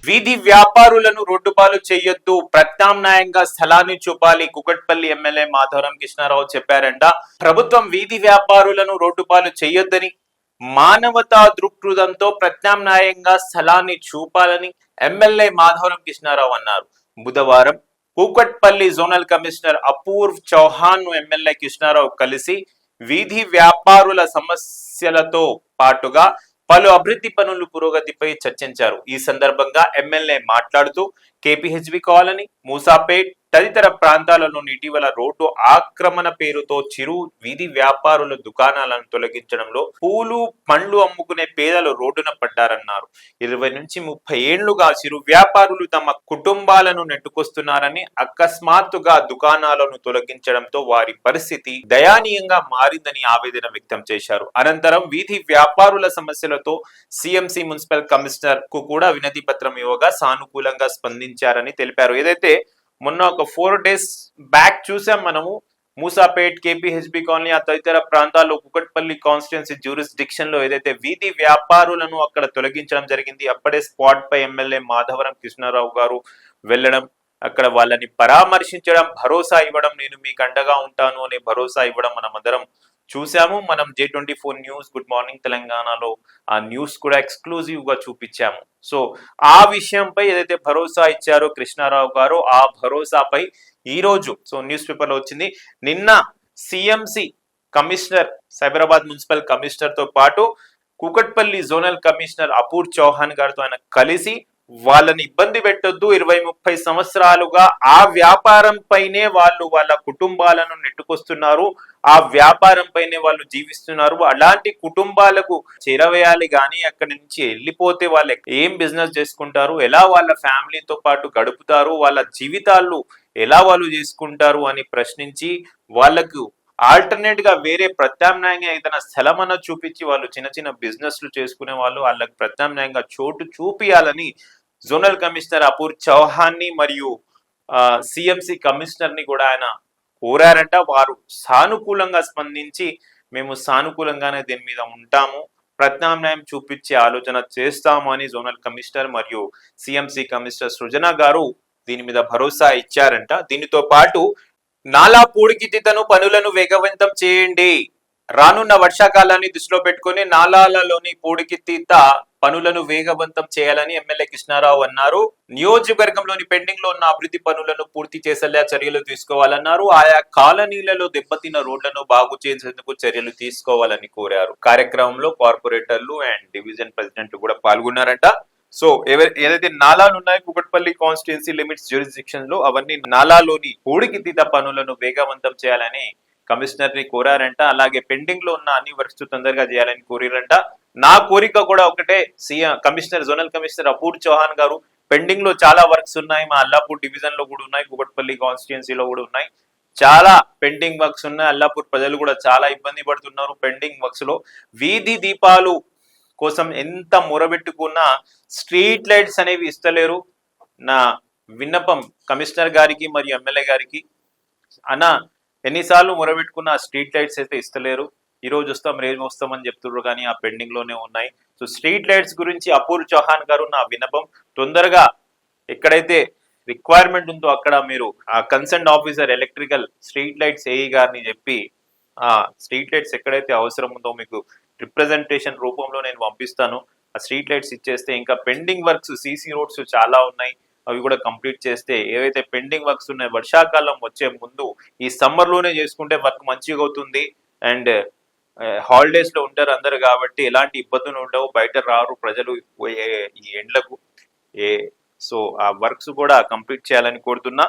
వీధి వ్యాపారులను రోడ్డుపాలు చేయొద్దు, ప్రత్యామ్నాయంగా స్థలాన్ని చూపాలి, కుకట్పల్లి ఎమ్మెల్యే మాధవరం కృష్ణారావు చెప్పారంట. ప్రభుత్వం వీధి వ్యాపారులను రోడ్డుపాలు చేయొద్దని, మానవతా దృక్పథంతో ప్రత్యామ్నాయంగా స్థలాన్ని చూపాలని ఎమ్మెల్యే మాధవరం కృష్ణారావు అన్నారు. బుధవారం కూకట్పల్లి జోనల్ కమిషనర్ అపూర్వ్ చౌహాన్ ను ఎమ్మెల్యే కృష్ణారావు కలిసి వీధి వ్యాపారుల సమస్యలతో పాటుగా పలు అభివృద్ధి పనుల పురోగతిపై చర్చించారు. ఈ సందర్భంగా ఎమ్మెల్యే మాట్లాడుతూ కేపీహెచ్బి కాలనీ, మూసాపేట్ తదితర ప్రాంతాలలో ఇటీవల రోడ్డు ఆక్రమణ పేరుతో చిరు వీధి వ్యాపారుల దుకాణాలను తొలగించడంలో పూలు పండ్లు అమ్ముకునే పేదలు రోడ్డున పడ్డారన్నారు. 20 నుంచి 30 ఏళ్లుగా చిరు వ్యాపారులు తమ కుటుంబాలను నెట్టుకొస్తున్నారని, అకస్మాత్తుగా దుకాణాలను తొలగించడంతో వారి పరిస్థితి దయనీయంగా మారిందని ఆవేదన వ్యక్తం చేశారు. అనంతరం వీధి వ్యాపారుల సమస్యలతో సిఎంసి మున్సిపల్ కమిషనర్ కు కూడా వినతి పత్రం ఇవ్వగా సానుకూలంగా స్పందించారని తెలిపారు. ఏదైతే మొన్న ఒక 4 days బ్యాక్ చూసాం మనము, మూసాపేట్, కేపీహెచ్బి కాలనీ తదితర ప్రాంతాల్లో కుకట్పల్లి కాన్స్టిట్యున్సీ జ్యూరిస్డిక్షన్ లో ఏదైతే వీధి వ్యాపారులను అక్కడ తొలగించడం జరిగింది. అప్పుడే స్పాట్ పై ఎమ్మెల్యే మాధవరం కృష్ణారావు గారు వెళ్ళడం, అక్కడ వాళ్ళని పరామర్శించడం, భరోసా ఇవ్వడం, నేను మీకు అండగా ఉంటాను అనే భరోసా ఇవ్వడం మనమందరం చూసాము. మనం J24 న్యూస్ గుడ్ మార్నింగ్ తెలంగాణలో ఆ న్యూస్ కూడా ఎక్స్క్లూజివ్ గా చూపించాము. సో ఆ విషయంపై ఏదైతే భరోసా ఇచ్చారో కృష్ణారావు గారు, ఆ భరోసాపై ఈ రోజు న్యూస్ పేపర్ లో వచ్చింది. నిన్న CMC commissioner, Cyberabad municipal commissioner తో పాటు కూకట్పల్లి జోనల్ కమిషనర్ అపూర్ చౌహాన్ గారితో ఆయన కలిసి వాళ్ళని ఇబ్బంది పెట్టొద్దు, 20-30 సంవత్సరాలుగా ఆ వ్యాపారం పైనే వాళ్ళు వాళ్ళ కుటుంబాలను నెట్టుకొస్తున్నారు, ఆ వ్యాపారం పైనే వాళ్ళు జీవిస్తున్నారు, అలాంటి కుటుంబాలకు చేరవేయాలి గాని అక్కడి నుంచి వెళ్ళిపోతే వాళ్ళు ఏం బిజినెస్ చేసుకుంటారు, ఎలా వాళ్ళ ఫ్యామిలీతో పాటు గడుపుతారు, వాళ్ళ జీవితాలు ఎలా వాళ్ళు చేసుకుంటారు అని ప్రశ్నించి వాళ్ళకు ఆల్టర్నేట్ గా వేరే ప్రత్యామ్నాయంగా ఏదైనా స్థలం అన్న చూపించి వాళ్ళు చిన్న చిన్న బిజినెస్లు చేసుకునే వాళ్ళు వాళ్ళకి ప్రత్యామ్నాయంగా చోటు చూపియాలని జోనల్ కమిషనర్ అపూర్ చౌహాన్ ని మరియు సిఎంసి కమిషనర్ ని కూడా ఆయన కోరారంట. వారు సానుకూలంగా స్పందించి మేము సానుకూలంగానే దీని మీద ఉంటాము, ప్రత్యామ్నాయం చూపించే ఆలోచన చేస్తాము అని జోనల్ కమిషనర్ మరియు సిఎంసి కమిషనర్ సృజన గారు దీని మీద భరోసా ఇచ్చారంట. దీనితో పాటు నాలా పూడికితీతను పనులను వేగవంతం చేయండి, రానున్న వర్షాకాలాన్ని దృష్టిలో పెట్టుకుని నాలాలలోని పూడికితీత పనులను వేగవంతం చేయాలని ఎమ్మెల్యే కృష్ణారావు అన్నారు. నియోజకవర్గంలోని పెండింగ్ లో ఉన్న అభివృద్ధి పనులను పూర్తి చేసేలా చర్యలు తీసుకోవాలన్నారు. ఆయా కాలనీలలో దెబ్బతిన్న రోడ్లను బాగు చేసేందుకు చర్యలు తీసుకోవాలని కోరారు. కార్యక్రమంలో కార్పొరేటర్లు అండ్ డివిజన్ ప్రెసిడెంట్ కూడా పాల్గొన్నారంట. సో ఏదైతే నాలాలు ఉన్నాయో కుకట్పల్లి కాన్స్టిట్యున్సీ లిమిట్స్ జ్యూరిస్డిక్షన్ లో అవన్నీ నాలాలోని పూడికితీత పనులను వేగవంతం చేయాలని కమిషనర్ ని కోరారంట. అలాగే పెండింగ్ లో ఉన్న అన్ని వర్క్స్ తొందరగా చేయాలని కోరారంట. నా కోరిక కూడా ఒకటే, కమిషనర్ జోనల్ కమిషనర్ అపూర్ చౌహాన్ గారు, పెండింగ్ లో చాలా వర్క్స్ ఉన్నాయి, మా అల్లాపూర్ డివిజన్ లో కూడా ఉన్నాయి, కుకట్పల్లి కాన్స్టిట్యున్సీలో కూడా ఉన్నాయి, చాలా పెండింగ్ వర్క్స్ ఉన్నాయి. అల్లాపూర్ ప్రజలు కూడా చాలా ఇబ్బంది పడుతున్నారు పెండింగ్ వర్క్స్ లో. వీధి దీపాలు కోసం ఎంత మొరబెట్టుకున్నా స్ట్రీట్ లైట్స్ అనేవి ఇస్తలేరు. నా విన్నపం కమిషనర్ గారికి మరియు ఎమ్మెల్యే గారికి, అన్న ఎన్నిసార్లు మొరబెట్టుకున్న స్ట్రీట్ లైట్స్ అయితే ఇస్తలేరు, ఈ రోజు వస్తాం రేపు వస్తామని చెప్తున్నారు కానీ ఆ పెండింగ్ లోనే ఉన్నాయి. సో స్ట్రీట్ లైట్స్ గురించి అపూర్ చౌహాన్ గారు నా విన్నపం, తొందరగా ఎక్కడైతే రిక్వైర్మెంట్ ఉందో అక్కడ మీరు ఆ concern officer electrical street lights AE గారిని చెప్పి ఆ స్ట్రీట్ లైట్స్ ఎక్కడైతే అవసరం ఉందో మీకు రిప్రజెంటేషన్ రూపంలో నేను పంపిస్తాను, ఆ స్ట్రీట్ లైట్స్ ఇచ్చేస్తే, ఇంకా పెండింగ్ వర్క్స్ సీసీ రోడ్స్ చాలా ఉన్నాయి అవి కూడా కంప్లీట్ చేస్తే, ఏవైతే పెండింగ్ వర్క్స్ ఉన్నాయి వర్షాకాలం వచ్చే ముందు ఈ సమ్మర్ లోనే చేసుకుంటే వర్క్ మంచిగా అవుతుంది. అండ్ హాలిడేస్ లో ఉంటారు అందరు కాబట్టి ఎలాంటి ఇబ్బందులు ఉండవు, బయట రారు ప్రజలు ఈ ఎండ్లకు. సో ఆ వర్క్స్ కూడా కంప్లీట్ చేయాలని కోరుతున్నా.